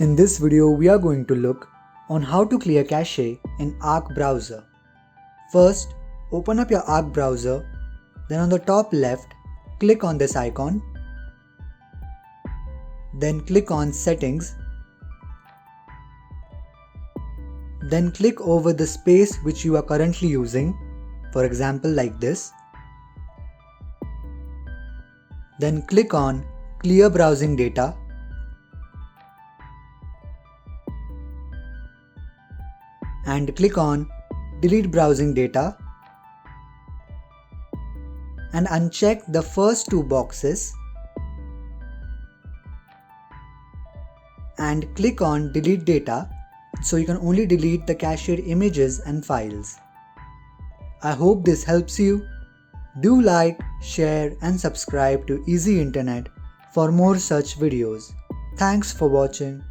In this video, we are going to look on how to clear cache in Arc browser. First, open up your Arc browser, then on the top left, click on this icon, then click on Settings, then click over the space which you are currently using, for example like this, then click on Clear Browsing Data, and click on Delete Browsing Data and uncheck the first two boxes and click on Delete Data so you can only delete the cached images and files. I hope this helps you. Do like, share and subscribe to Easy Internet for more such videos. Thanks for watching.